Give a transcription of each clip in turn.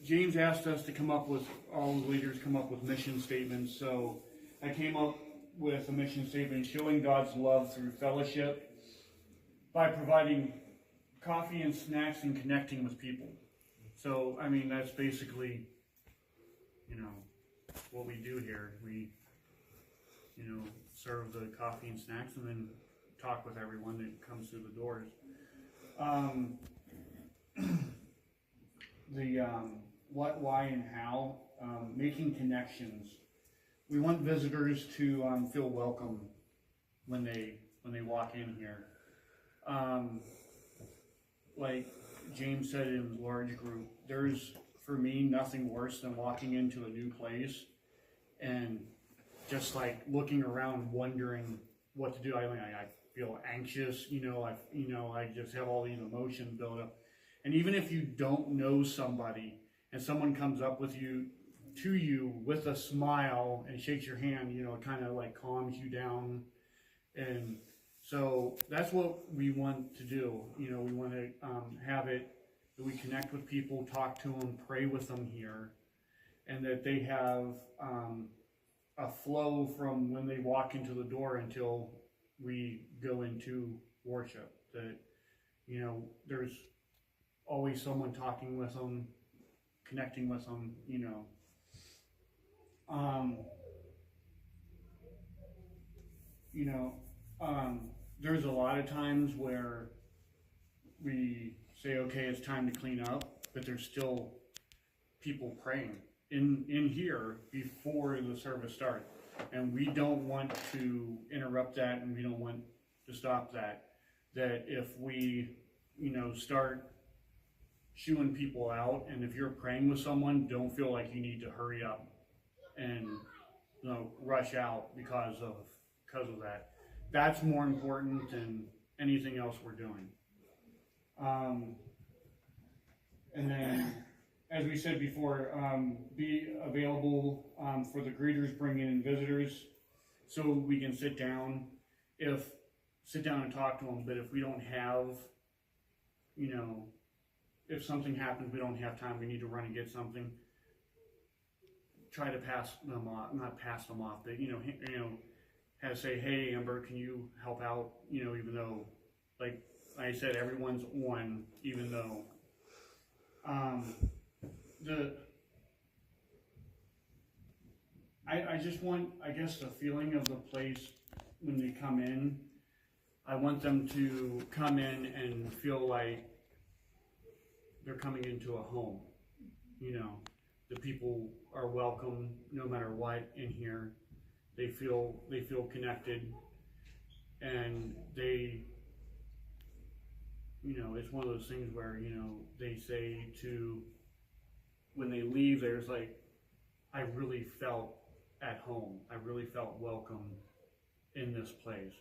James asked us to come up with, all the leaders come up with mission statements, so I came up with a mission statement: showing God's love through fellowship by providing coffee and snacks and connecting with people. So, I mean, that's basically, you know, what we do here. We, you know, serve the coffee and snacks and then talk with everyone that comes through the doors. What, why, and how, making connections. We want visitors to feel welcome when they walk in here. Like James said in his large group, there's, for me, nothing worse than walking into a new place and just like looking around wondering what to do. I feel anxious, I just have all these emotions built up. And even if you don't know somebody and someone comes up to you with a smile and shakes your hand, it kind of like calms you down. And so that's what we want to do. We want to have it that we connect with people, talk to them, pray with them here, and that they have a flow from when they walk into the door until we go into worship. That, there's always someone talking with them, connecting with them, there's a lot of times where we say, okay, it's time to clean up, but there's still people praying in here before the service starts. And we don't want to interrupt that, and we don't want to stop that. That if we, start shooing people out, and if you're praying with someone, don't feel like you need to hurry up and rush out because of that. That's more important than anything else we're doing. And then, as we said before, be available for the greeters bringing in visitors, so we can sit down and talk to them. But if we don't have, if something happens, we don't have time, we need to run and get something, try to pass them off, not pass them off, but have to say, hey, Amber, can you help out? Even though, like I said, everyone's on, even though I just want, I guess, the feeling of the place when they come in. I want them to come in and feel like they're coming into a home. The people are welcome no matter what in here. They feel connected, and they, it's one of those things where, they say when they leave, there's like, I really felt at home. I really felt welcome in this place.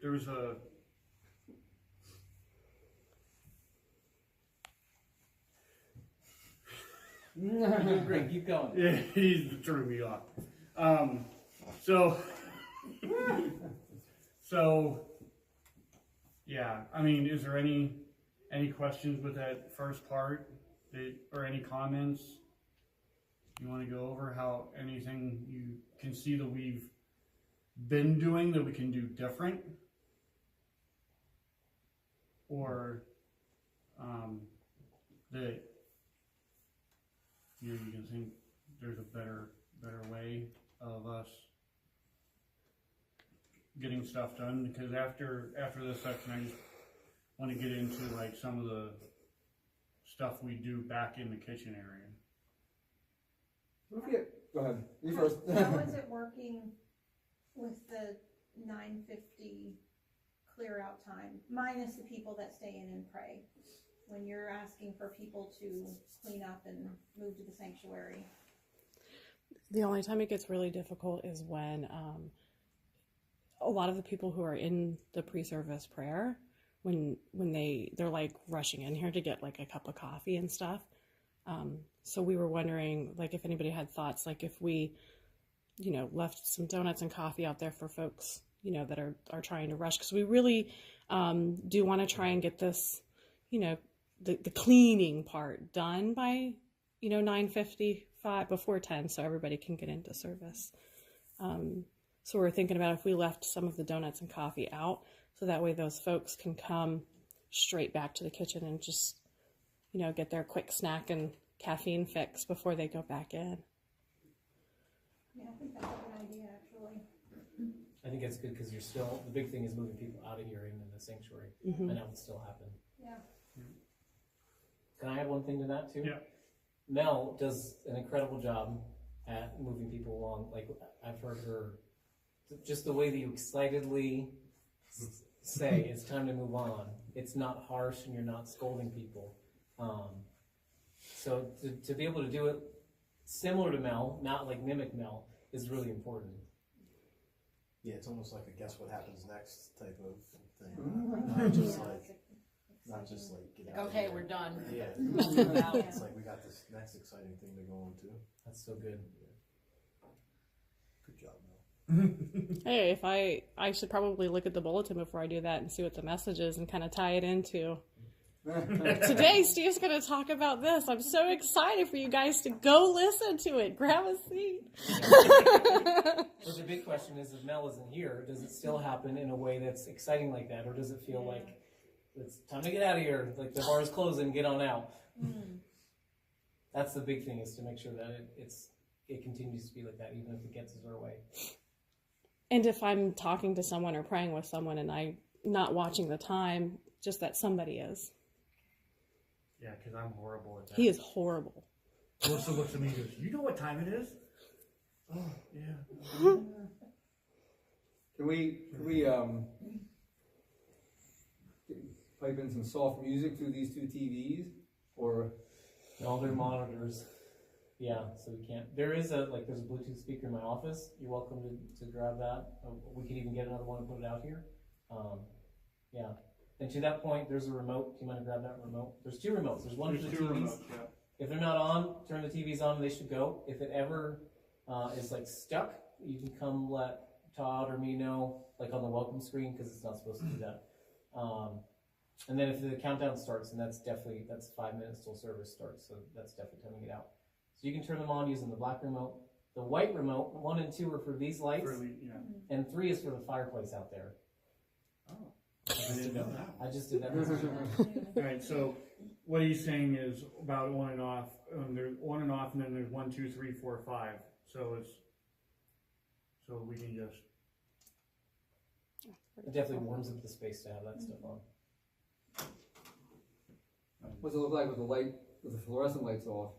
There's a, Great, keep going. yeah, he threw me off. So, yeah, I mean, is there any questions with that first part, or any comments you want to go over? How anything you can see that we've been doing that we can do different, or that you can think there's a better way of us getting stuff done? Because after this section, I just want to get into like some of the stuff we do back in the kitchen area. Okay, go ahead. You first. How is it working with the 9:50 clear out time, minus the people that stay in and pray, when you're asking for people to clean up and move to the sanctuary? The only time it gets really difficult is when a lot of the people who are in the pre-service prayer, when they're like rushing in here to get like a cup of coffee and stuff. So we were wondering, like, if anybody had thoughts, like if we, left some donuts and coffee out there for folks, that are trying to rush, because we really do want to try and get this, the cleaning part done by 9:55 before 10, so everybody can get into service. So we're thinking about if we left some of the donuts and coffee out, so that way those folks can come straight back to the kitchen and just get their quick snack and caffeine fix before they go back in. Yeah, I think that's a good idea, actually. I think that's good because you're still, the big thing is moving people out of here into the sanctuary, Mm-hmm. and that would still happen. Yeah. Can I add one thing to that too? Yeah. Mel does an incredible job at moving people along. Like I've heard her, just the way that you excitedly say it's time to move on. It's not harsh and you're not scolding people. So to be able to do it similar to Mel, not like mimic Mel, is really important. Yeah, it's almost like a guess what happens next type of thing. Not just like get out of Okay, here. we're done. Yeah. Yeah. It's like we got this next exciting thing to go on to. That's so good. Good job, Mel. Hey, if I should probably look at the bulletin before I do that and see what the message is and kind of tie it into. Today, Steve's going to talk about this. I'm so excited for you guys to go listen to it. Grab a seat. But the big question is, if Mel isn't here, does it still happen in a way that's exciting like that, or does it feel like it's time to get out of here, like the bar is closing, get on out? That's the big thing, is to make sure that it continues to be like that, even if it gets us our way. And if I'm talking to someone or praying with someone and I'm not watching the time, just that somebody is. Yeah, because I'm horrible at that. He is horrible. Melissa looks at me and goes, "You know what time it is?" Oh, yeah. Can we pipe in some soft music through these two TVs, or All their monitors. Yeah, so we can't. There's a Bluetooth speaker in my office. You're welcome to grab that. We could even get another one and put it out here. Yeah. And to that point, there's a remote. Do you mind to grab that remote? There's two remotes. There's one for the TVs. If they're not on, turn the TVs on and they should go. If it ever is like stuck, you can come let Todd or me know, like on the welcome screen, because it's not supposed to do that. And then if the countdown starts, and that's 5 minutes till service starts, so that's definitely time to get out. So you can turn them on using the black remote. The white remote, 1 and 2 are for these lights, and 3 is for the fireplace out there. Oh. I just did that. All right, so what he's saying is about on and off. There's on and off, and then there's 1, 2, 3, 4, 5. So we can just. It definitely warms up the space to have that stuff on. what's it look like with the fluorescent lights off?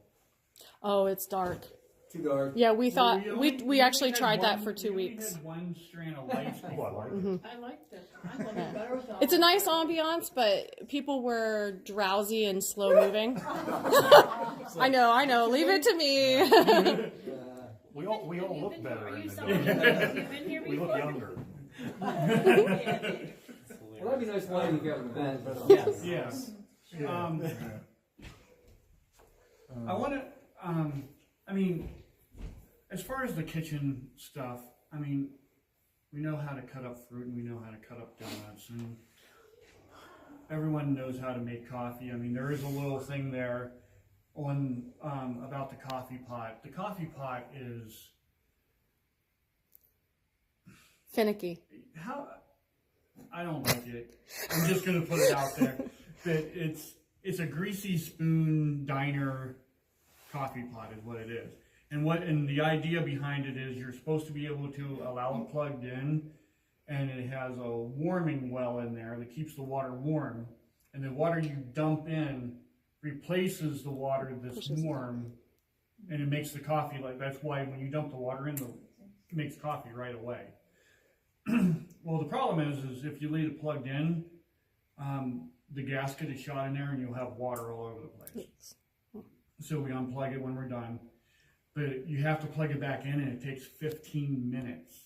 Oh, it's dark. Too dark. Yeah, we thought we only actually had tried that one- for 2 we only weeks. had one strand of lights before. I like this. I like it better with all It's a nice ambiance, but people were drowsy and slow moving. I know. Leave it to me. We all look better Are in you the someone dark. who's been here We look before? younger. Well, that'd be nice lighting if you have an event. Yes. Yes. I want to, as far as the kitchen stuff, we know how to cut up fruit and we know how to cut up donuts, and everyone knows how to make coffee. There is a little thing there on, about the coffee pot. The coffee pot is, Finicky. I don't like it. I'm just going to put it out there. That it's a greasy spoon diner coffee pot is what it is. And the idea behind it is you're supposed to be able to allow it plugged in, and it has a warming well in there that keeps the water warm. And the water you dump in replaces the water that's warm, and it makes the coffee that's why when you dump the water in, it makes coffee right away. Well, the problem is if you leave it plugged in, the gasket is shot in there and you'll have water all over the place. So we unplug it when we're done. But you have to plug it back in, and it takes 15 minutes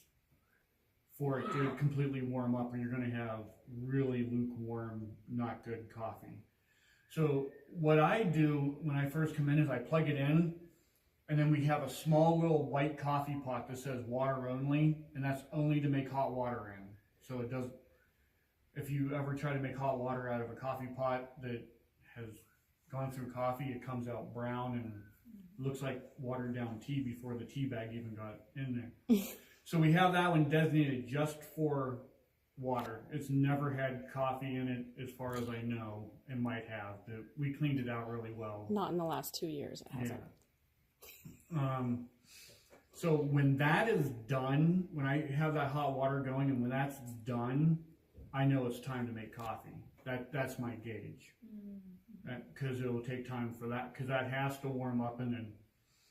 for it to completely warm up, or you're going to have really lukewarm, not good coffee. So what I do when I first come in is I plug it in, and then we have a small little white coffee pot that says water only, and that's only to make hot water in. So it does, if you ever try to make hot water out of a coffee pot that has gone through coffee, it comes out brown and looks like watered down tea before the tea bag even got in there. So we have that one designated just for water. It's never had coffee in it as far as I know. It might have. We cleaned it out really well. Not in the last 2 years, it hasn't. So when that is done, when I have that hot water going and when that's done, I know it's time to make coffee. That's my gauge. Because it will take time for that, because that has to warm up and then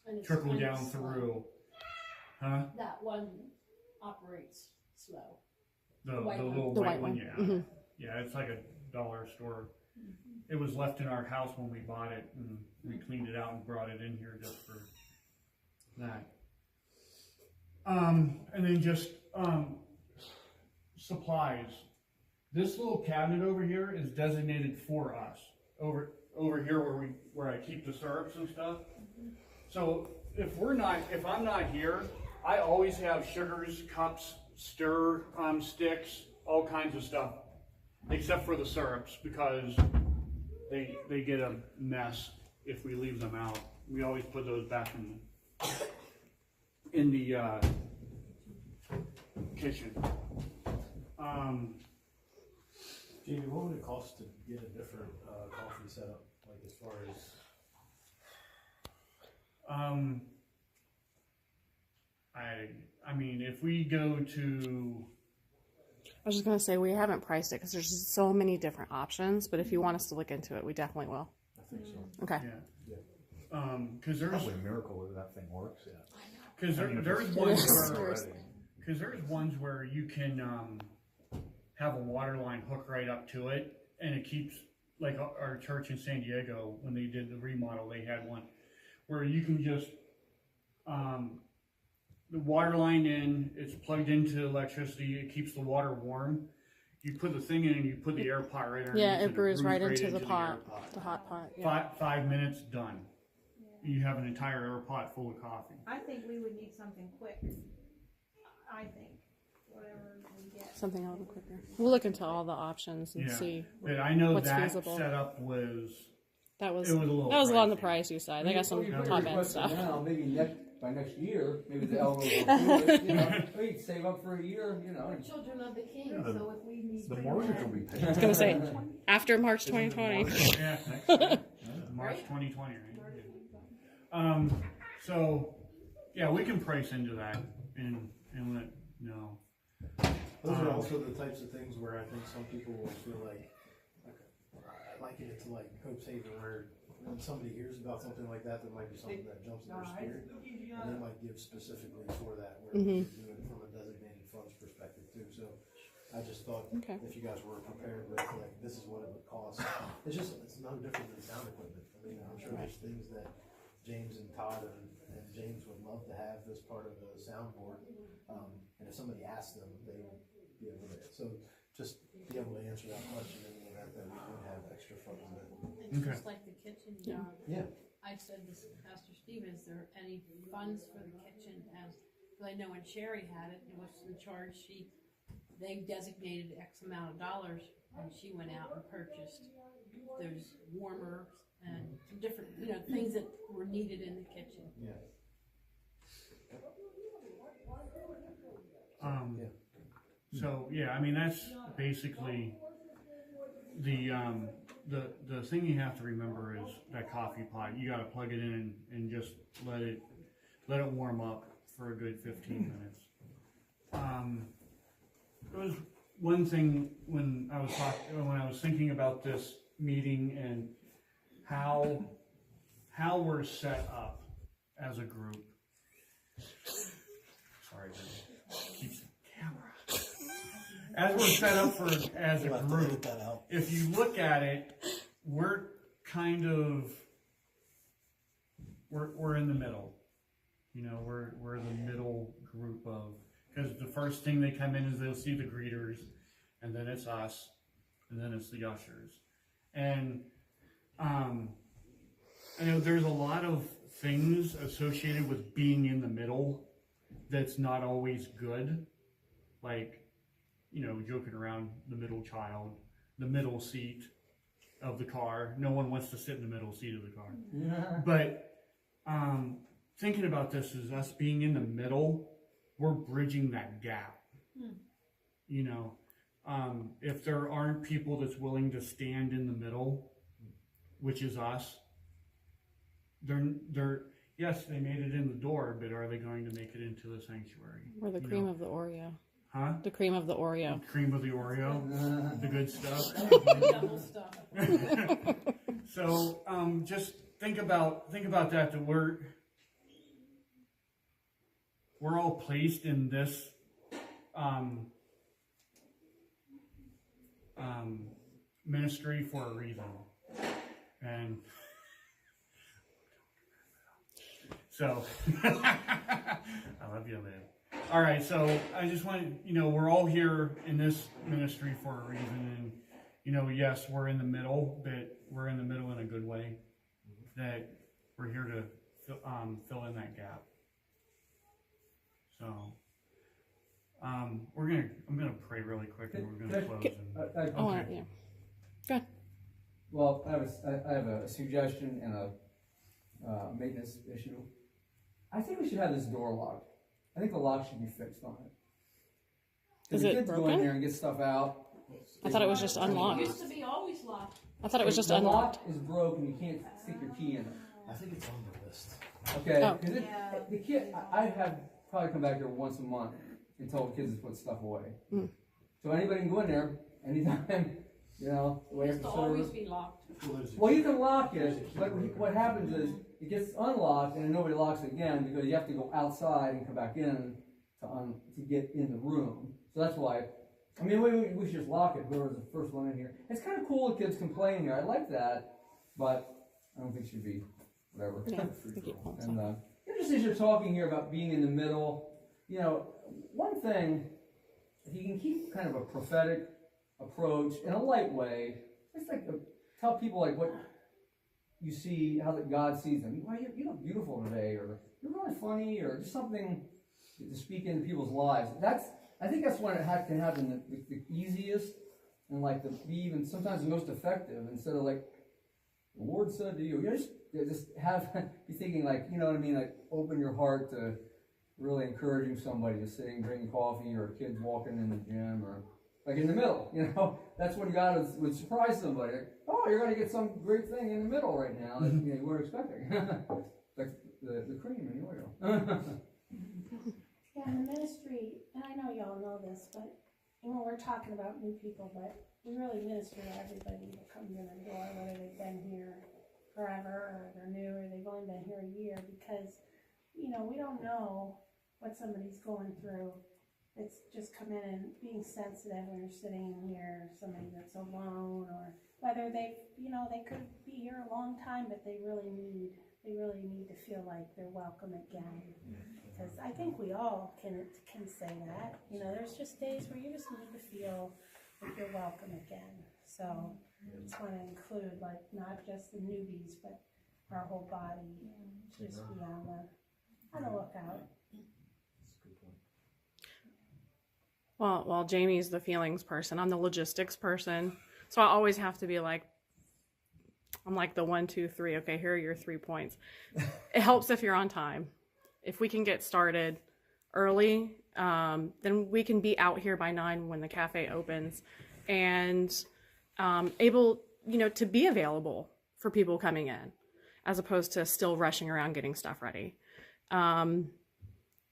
And it's trickle kinda down slow. through. Huh? That one operates slow. The white one. little The white white one, one. yeah. Mhm. Yeah, it's like a dollar store. It was left in our house when we bought it, and we cleaned it out and brought it in here just for that. And then just supplies. This little cabinet over here is designated for us. Over here where I keep the syrups and stuff. So if I'm not here, I always have sugars, cups, stir sticks, all kinds of stuff, except for the syrups, because they get a mess if we leave them out. We always put those back in the kitchen. Jamie, what would it cost to get a different coffee setup, like as far as? I mean, if we go to, I was just gonna say, we haven't priced it because there's just so many different options, but if you want us to look into it, we definitely will. I think so. Okay. yeah, because there's Probably a miracle if that thing works, yeah. because there's It ones is. where Seriously. because there's ones where you can have a water line hook right up to it, and it keeps, like our church in San Diego, when they did the remodel, they had one where you can just the water line in, it's plugged into electricity, it keeps the water warm. You put the thing in and you put the air pot right underneath. Yeah, and it brews right into air the pot, pot. the hot pot. Yeah. 5 minutes, done. You have an entire air pot full of coffee. I think we would need something quick. I think, whatever we get. Something a little quicker. We'll look into all the options and Yeah. see. But I know What's that feasible. setup was, That was it was a little on the pricey. pricey side. They got some Well, you put top your end request in stuff. Now, maybe by next year, maybe the elbow will do it, you know, we save up for a year, you know. We're children of the king, Yeah, the- so if we need. The to- mortgage will be paid. I was gonna say after March 2020. Yeah, next year. March 2020, right? So, yeah, we can price into that and let know. Those are also the types of things where I think some people will feel like, I liken it to like Hope's Haven, where when somebody hears about something like that, there might be something that jumps in their spirit, and they might give specifically for that, where they do it from a designated funds perspective too. So I just thought Okay. if you guys were prepared with like, this is what it would cost, it's no different than sound equipment. I mean, I'm sure there's things that James and Todd and James would love to have as part of the soundboard. And if somebody asked them, they would be able to, so just be able to answer that question in the event that we would have extra funds available. It's Okay. just like the kitchen, Yeah. I said this to Pastor Steve, is there any funds for the kitchen as, because I know when Sherry had it, was in charge, they designated X amount of dollars, and she went out and purchased those warmers and some different, things that were needed in the kitchen. Yeah. So, yeah, I mean, that's basically the thing you have to remember is that coffee pot. You gotta plug it in and just let it warm up for a good 15 minutes. There was one thing when I was thinking about this meeting and how we're set up as a group. Sorry, keeps the camera. As we're set up as a We'll have to group, edit that out. if you look at it, we're kind of we're in the middle. We're the middle group of, because the first thing they come in is they'll see the greeters, and then it's us, and then it's the ushers. And I know there's a lot of things associated with being in the middle that's not always good, like joking around the middle child, the middle seat, of the car. No one wants to sit in the middle seat of the car. But thinking about this is us being in the middle, we're bridging that gap. You know, if there aren't people that's willing to stand in the middle, which is us, they're yes, they made it in the door, but are they going to make it into the sanctuary? Or the cream of the Oreo. Huh? The cream of the Oreo. Cream of the Oreo, the good stuff. Double stuff. So just think about that we're all placed in this ministry for a reason, and so I love you, man. All right, so I just want we're all here in this ministry for a reason, and yes, we're in the middle, but we're in the middle in a good way. That we're here to fill in that gap. So I'm gonna pray really quick, and we're gonna close. Yeah. Good. Well, I have a suggestion and a maintenance issue. I think we should have this door locked. I think the lock should be fixed on it. Is the it kids go in broken? there and get stuff out. I thought it was just It unlocked. used to be always locked. I thought it was just the unlocked. lock is broken. You can't stick your key in it. I think it's on the list. Okay, Oh. 'cause the kid, I have probably come back there once a month and told kids to put stuff away. Mm. So anybody can go in there anytime, It wait used for to always service. be locked. Well, you can lock it, but what happens is it gets unlocked and then nobody locks it again because you have to go outside and come back in to get in the room. So that's why. I mean, we should just lock it. Whoever's the first one in here. It's kind of cool. The kids can play in here. I like that, but I don't think it should be whatever. Yeah, we keep pulling And stuff. just as you're talking here about being in the middle, one thing, if you can keep kind of a prophetic approach in a light way, just like tell people like what you see, how that God sees them. Well, you look beautiful today, or you're really funny, or just something to speak into people's lives. I think that's when it can happen the easiest and like be even sometimes the most effective instead of like the Lord said to you. Just be thinking like, you know what I mean, like open your heart to really encouraging somebody to sitting, drinking coffee, or kids walking in the gym, or like in the middle. That's when God would surprise somebody. Like, oh, you're going to get some great thing in the middle right now that you weren't expecting. Like the cream and the oil. Yeah, in the ministry, and I know y'all know this, but we're talking about new people, but we really minister to everybody that comes in our door, whether they've been here forever, or they're new, or they've only been here a year, because, we don't know what somebody's going through. It's just come in and being sensitive when you're sitting in here, somebody that's alone, or whether they could be here a long time, but they really need to feel like they're welcome again. Because I think we all can say that. There's just days where you just need to feel like you're welcome again. So I just want to include like not just the newbies, but our whole body. Just be on the lookout. Well, Jamie's the feelings person. I'm the logistics person. So I always have to be like, I'm like the 1, 2, 3. Okay, here are your 3 points. It helps if you're on time. If we can get started early, then we can be out here by 9 when the cafe opens, and able, to be available for people coming in, as opposed to still rushing around getting stuff ready.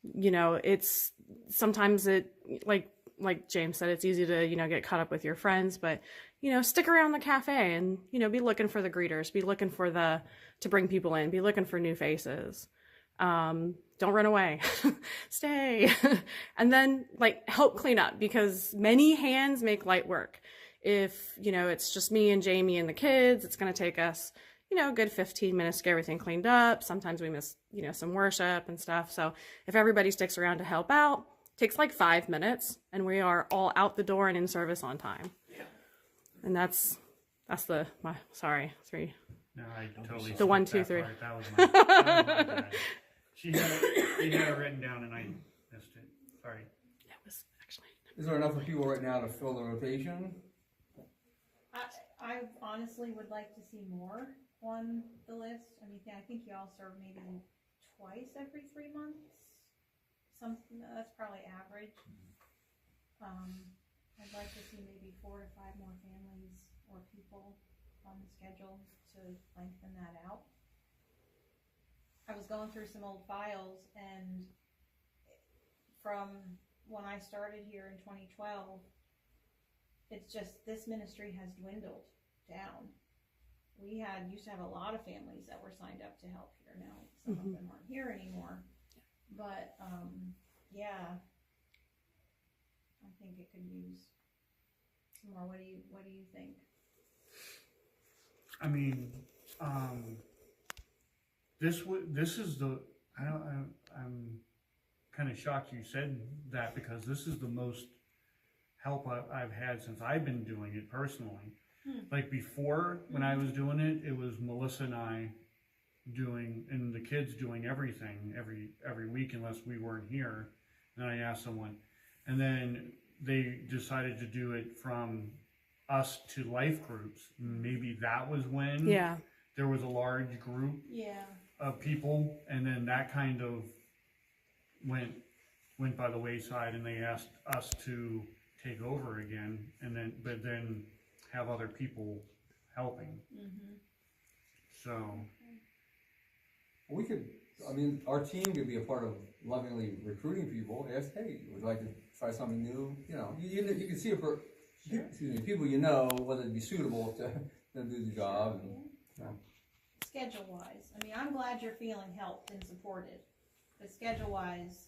It's sometimes like James said, it's easy to, get caught up with your friends, but, stick around the cafe and, be looking for the greeters, be looking for to bring people in, be looking for new faces. Don't run away, stay. And then help clean up, because many hands make light work. If, it's just me and Jamie and the kids, it's going to take us, a good 15 minutes to get everything cleaned up. Sometimes we miss, some worship and stuff. So if everybody sticks around to help out, it takes 5 minutes, and we are all out the door and in service on time. Yeah. And that's sorry, 3. No, I totally. The 1, 2, skipped 3. that part. That was my bad. She had it written down and I missed it. Sorry. It was actually. Is there enough for people right now to fill the rotation? I honestly would like to see more on the list. I mean, I think y'all serve maybe twice every 3 months. Something, that's probably average. I'd like to see maybe 4 to 5 more families or people on the schedule to lengthen that out. I was going through some old files, and from when I started here in 2012, it's just, this ministry has dwindled down. We used to have a lot of families that were signed up to help here. Now some of them aren't here anymore, but yeah, I think it could use some more. What do you think? I mean, this is the, I'm kind of shocked you said that, because this is the most help I've had since I've been doing it personally. Like before, when I was doing it, it was Melissa and I doing, and the kids doing everything every week unless we weren't here. And I asked someone, and then they decided to do it from us to life groups. Maybe that was when there was a large group of people, and then that kind of went by the wayside, and they asked us to take over again, and then have other people helping. So We could, I mean, our team could be a part of lovingly recruiting people. Ask, hey, would you like to try something new? You know, you can see people you know, whether it be suitable to do the job. And, Schedule wise, I mean, I'm glad you're feeling helped and supported, but schedule wise,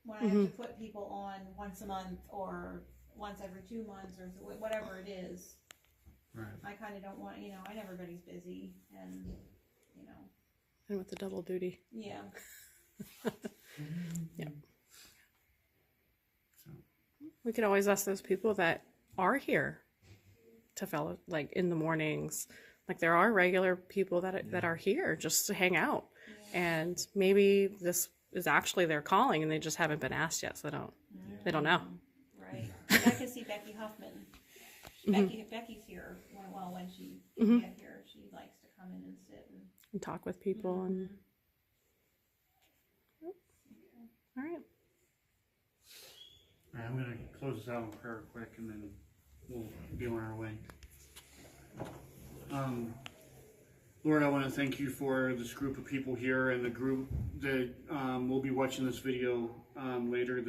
when I have to put people on once a month or once every 2 months or whatever it is, right. I kind of don't want, you know, I know everybody's busy, and you know, And with the double duty. yeah. Yeah. We could always ask those people that are here to fellow, like in the mornings. Like there are regular people that are here just to hang out, and maybe this is actually their calling, and they just haven't been asked yet, so they don't know. Right. I could see Becky Huffman. Becky's here when she can get here. She likes to come in and sit And talk with people and. All right. All right, I'm going to close this out in prayer quick, and then we'll be on our way. Lord, I want to thank you for this group of people here and the group that will be watching this video later,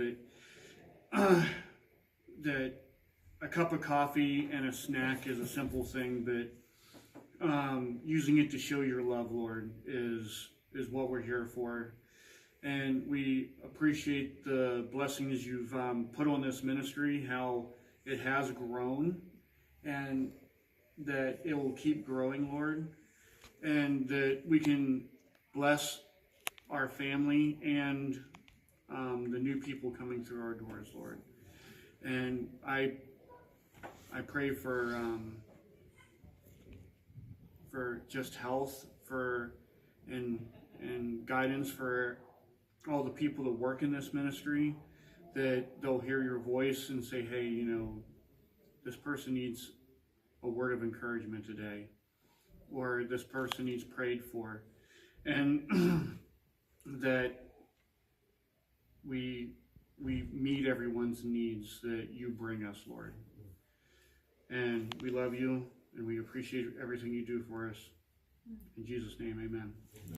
that a cup of coffee and a snack is a simple thing, but using it to show your love, Lord, is what we're here for. And we appreciate the blessings you've put on this ministry, how it has grown, and that it will keep growing, Lord, and that we can bless our family and the new people coming through our doors, Lord. And I pray for just health, and guidance for all the people that work in this ministry, that they'll hear your voice and say, hey, you know, this person needs a word of encouragement today, or this person needs prayed for, and that we meet everyone's needs that you bring us, Lord. And we love you, and we appreciate everything you do for us. In Jesus' name, amen.